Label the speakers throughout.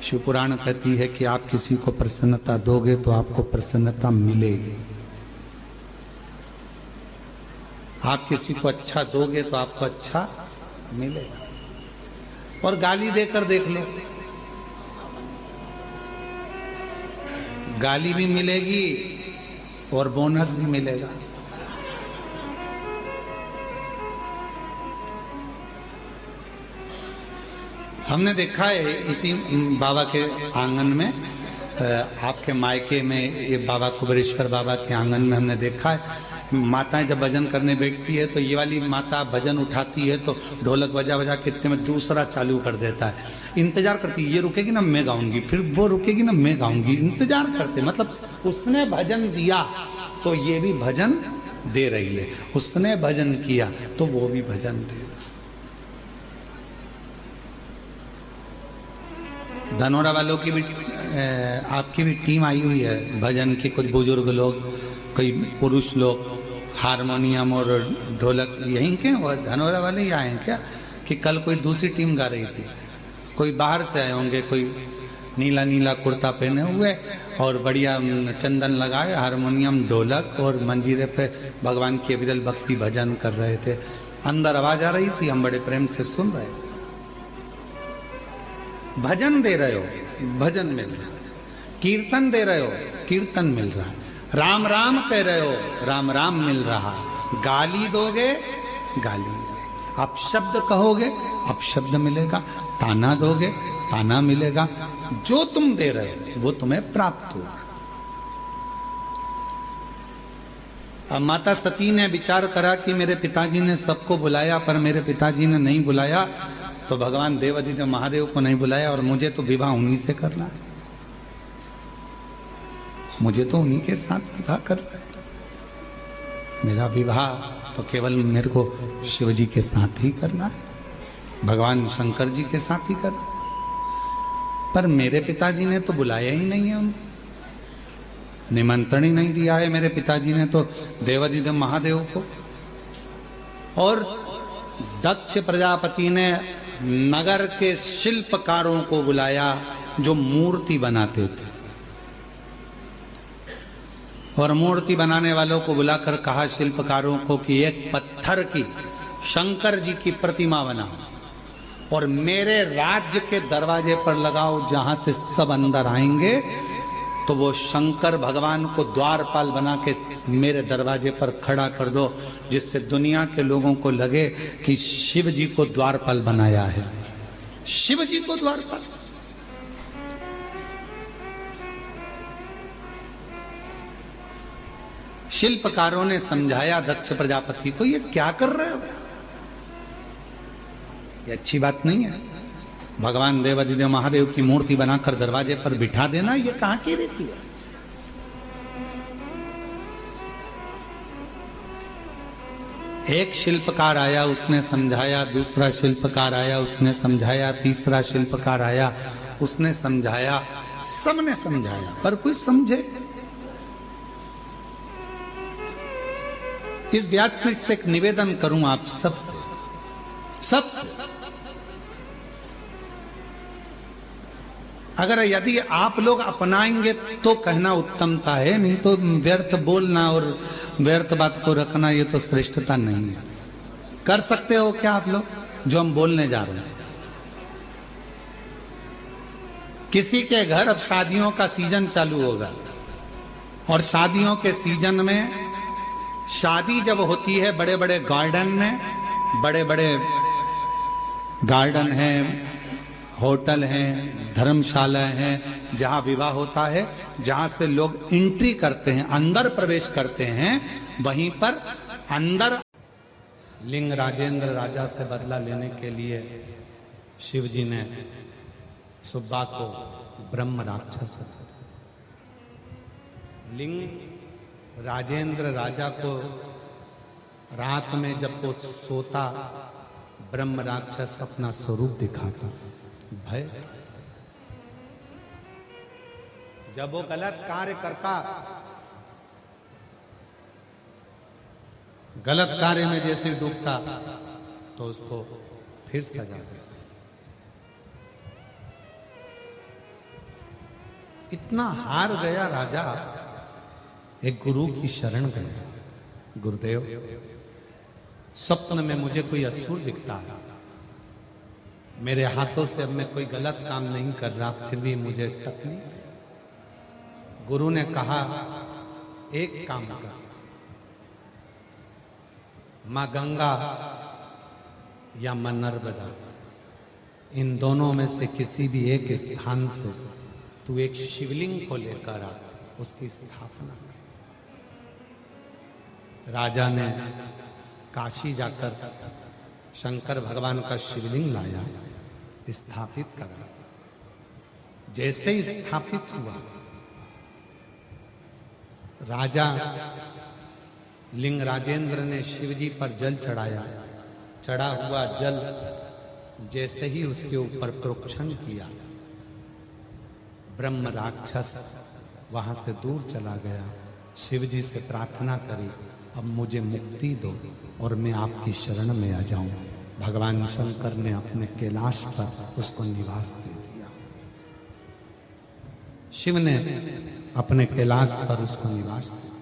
Speaker 1: शिव पुराण कहती है कि आप किसी को प्रसन्नता दोगे तो आपको प्रसन्नता मिलेगी। आप किसी को अच्छा दोगे तो आपको अच्छा मिलेगा। और गाली देकर देख लो, गाली भी मिलेगी और बोनस भी मिलेगा। हमने देखा है इसी बाबा के आंगन में, आपके मायके में, ये बाबा कुबेरेश्वर बाबा के आंगन में हमने देखा है, माताएं जब भजन करने बैठती है तो ये वाली माता भजन उठाती है तो ढोलक बजा बजा के इतने में दूसरा चालू कर देता है। इंतजार करती है, ये रुकेगी ना मैं गाऊंगी, फिर वो रुकेगी ना मैं गाऊंगी, इंतजार करते। मतलब उसने भजन दिया तो ये भी भजन दे रही है, उसने भजन किया तो वो भी भजन दे रहा। धनोरा वालों की भी आपकी भी टीम आई हुई है भजन की, कुछ बुजुर्ग लोग, कई पुरुष लोग, हारमोनियम और ढोलक यहीं के और धनोरा वाले ही आए हैं क्या? कि कल कोई दूसरी टीम गा रही थी, कोई बाहर से आए होंगे, कोई नीला नीला कुर्ता पहने हुए और बढ़िया चंदन लगाए, हारमोनियम ढोलक और मंजीरे पे भगवान की अविरल भक्ति भजन कर रहे थे। अंदर आवाज आ रही थी, हम बड़े प्रेम से सुन रहे थे। भजन दे रहे हो, भजन मिल रहा है। कीर्तन दे रहे हो, कीर्तन मिल रहा है। राम राम कह रहे हो, राम राम मिल रहा। गाली दोगे, गाली मिलेगा। आप शब्द कहोगे, आप शब्द मिलेगा। ताना दोगे, ताना मिलेगा। जो तुम दे रहे हो वो तुम्हें प्राप्त होगा। अब माता सती ने विचार करा कि मेरे पिताजी ने सबको बुलाया पर मेरे पिताजी ने नहीं बुलाया, तो भगवान देवाधिदेव महादेव को नहीं बुलाया और मुझे तो विवाह उन्हीं से करना है, मुझे तो उन्हीं के साथ विवाह करना है। मेरा विवाह तो केवल मेरे को शिव जी के साथ ही करना है, भगवान शंकर जी के साथ ही करना है। पर मेरे पिताजी ने तो बुलाया ही नहीं है, उनको निमंत्रण ही नहीं दिया है मेरे पिताजी ने तो देवाधिदेव महादेव को। और दक्ष प्रजापति ने नगर के शिल्पकारों को बुलाया जो मूर्ति बनाते थे, और मूर्ति बनाने वालों को बुलाकर कहा शिल्पकारों को कि एक पत्थर की शंकर जी की प्रतिमा बनाओ और मेरे राज्य के दरवाजे पर लगाओ, जहां से सब अंदर आएंगे तो वो शंकर भगवान को द्वारपाल बना के मेरे दरवाजे पर खड़ा कर दो, जिससे दुनिया के लोगों को लगे कि शिव जी को द्वारपाल बनाया है, शिव जी को द्वारपाल। शिल्पकारों ने समझाया दक्ष प्रजापति को, ये क्या कर रहे हो, ये अच्छी बात नहीं है। भगवान देवाधिदेव महादेव की मूर्ति बनाकर दरवाजे पर बिठा देना, ये कहां की रीति है। एक शिल्पकार आया, उसने समझाया, दूसरा शिल्पकार आया, उसने समझाया, तीसरा शिल्पकार आया, उसने समझाया, सबने समझाया, पर कोई समझे। इस व्यासपीठ से एक निवेदन करूं आप सबसे अगर यदि आप लोग अपनाएंगे तो कहना उत्तमता है, नहीं तो व्यर्थ बोलना और व्यर्थ बात को रखना ये तो श्रेष्ठता नहीं है। कर सकते हो क्या आप लोग जो हम बोलने जा रहे हैं? किसी के घर अब शादियों का सीजन चालू होगा और शादियों के सीजन में शादी जब होती है बड़े बड़े गार्डन में, बड़े बड़े गार्डन हैं, होटल हैं, धर्मशाला हैं, जहां विवाह होता है, जहां से लोग एंट्री करते हैं, अंदर प्रवेश करते हैं, वहीं पर अंदर लिंग राजेंद्र राजा से बदला लेने के लिए शिव जी ने सुब्बा को ब्रह्म राक्षस बताया। लिंग राजेंद्र राजा को रात में जब वो सोता, ब्रह्म राक्षस अपना स्वरूप दिखाता, भय। जब वो गलत कार्य करता, गलत कार्य में जैसे डूबता तो उसको फिर सजा देता। इतना हार गया राजा, एक गुरु की शरण गया। गुरुदेव, स्वप्न में मुझे कोई असुर दिखता है, मेरे हाथों से अब मैं कोई गलत काम नहीं कर रहा, फिर भी मुझे तकलीफ है। गुरु ने कहा, एक काम कर, मां गंगा या मां नर्मदा, इन दोनों में से किसी भी एक स्थान से तू एक शिवलिंग को लेकर आ, उसकी स्थापना कर। राजा ने काशी जाकर शंकर भगवान का शिवलिंग लाया, स्थापित करा। जैसे ही स्थापित हुआ, राजा लिंग राजेंद्र ने शिवजी पर जल चढ़ाया। चढ़ा हुआ जल जैसे ही उसके ऊपर प्रोक्षण किया, ब्रह्म राक्षस वहां से दूर चला गया। शिवजी से प्रार्थना करी, अब मुझे मुक्ति दो और मैं आपकी शरण में आ जाऊं। भगवान शंकर ने अपने कैलाश पर उसको निवास दे दिया। शिव ने अपने कैलाश पर उसको निवास दे दिया।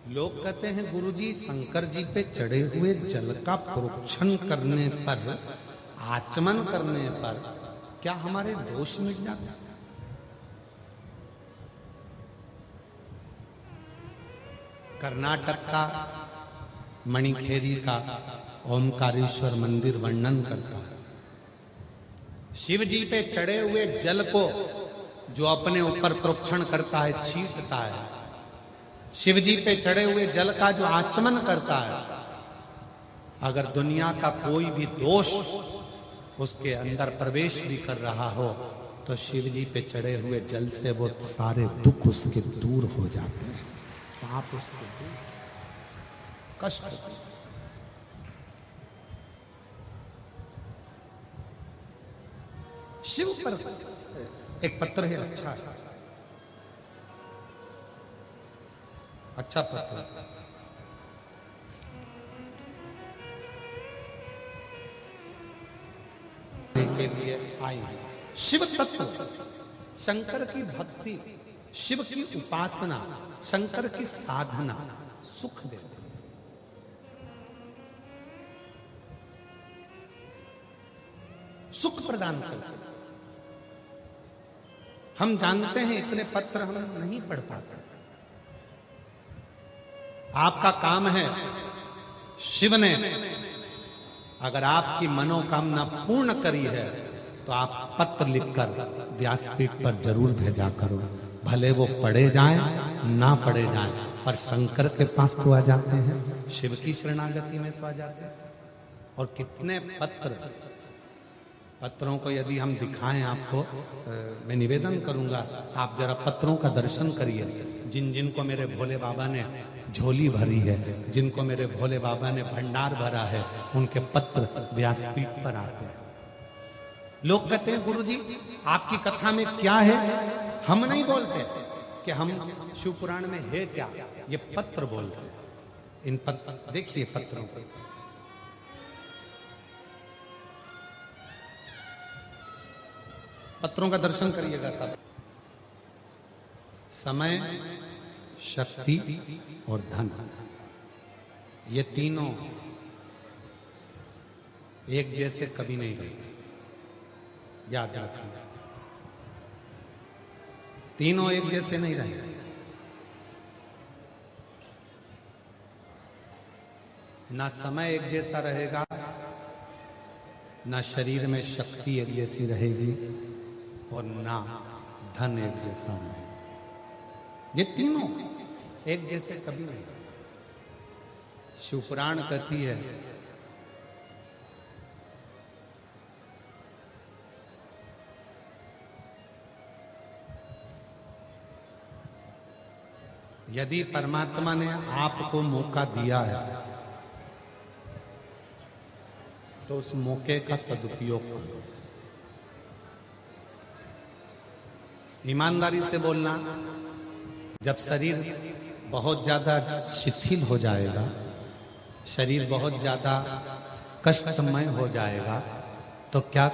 Speaker 1: लोग कहते हैं, गुरुजी शंकर जी पे चढ़े हुए जल का प्रोक्षण करने पर, आचमन करने पर क्या हमारे दोष मिट जाते हैं? कर्नाटक का मणिखेरी का ओमकारेश्वर मंदिर वर्णन करता है, शिव जी पे चढ़े हुए जल को जो अपने ऊपर प्रोक्षण करता है, छींटता है, शिव जी पे चढ़े हुए जल का जो आचमन करता है, अगर दुनिया का कोई भी दोष उसके अंदर प्रवेश भी कर रहा हो तो शिव जी पे चढ़े हुए जल से वो सारे दुख उसके दूर हो जाते हैं। पाप उसके दूर, कष्ट। शिव पर एक पत्र है, अच्छा पत्र, के लिए आई। शिव तत्व, शंकर की भक्ति, शिव की उपासना, शंकर की साधना सुख देती है। सुख प्रदान करते हैं। हम जानते हैं इतने पत्र हम नहीं पढ़ पाते। आपका काम है, शिव ने अगर आपकी मनोकामना पूर्ण करी है तो आप पत्र लिखकर व्यासपीठ पर जरूर भेजा करो। भले वो पढ़े जाएं ना पढ़े जाएं, पर शंकर के पास तो आ जाते हैं, शिव की शरणागति में तो आ जाते हैं। और कितने पत्रों को यदि हम दिखाएं आपको, मैं निवेदन करूंगा आप जरा पत्रों का दर्शन करिए। जिन जिनको मेरे भोले बाबा ने झोली भरी है, जिनको मेरे भोले बाबा ने भंडार भरा है, उनके पत्र व्यासपीठ पर आते हैं। लोग कहते हैं, गुरुजी आपकी कथा में क्या है? हम नहीं बोलते कि हम शिव पुराण में है क्या, ये पत्र बोलते हैं। इन पत्र देखिए, पत्रों को पत्रों का दर्शन करिएगा सब। समय, शक्ति और धन, ये तीनों एक जैसे कभी नहीं रहते, याद रखना। तीनों एक जैसे नहीं रहेंगे। ना समय एक जैसा रहेगा, ना शरीर में शक्ति एक जैसी रहेगी, और ना धन एक जैसा रहेगा। ये तीनों एक जैसे कभी नहीं। शिवपुराण कहती है, यदि परमात्मा ने आपको मौका दिया है तो उस मौके का सदुपयोग करो। ईमानदारी से बोलना, जब शरीर बहुत ज्यादा शिथिल हो जाएगा, शरीर बहुत ज्यादा कष्टमय हो जाएगा, तो क्या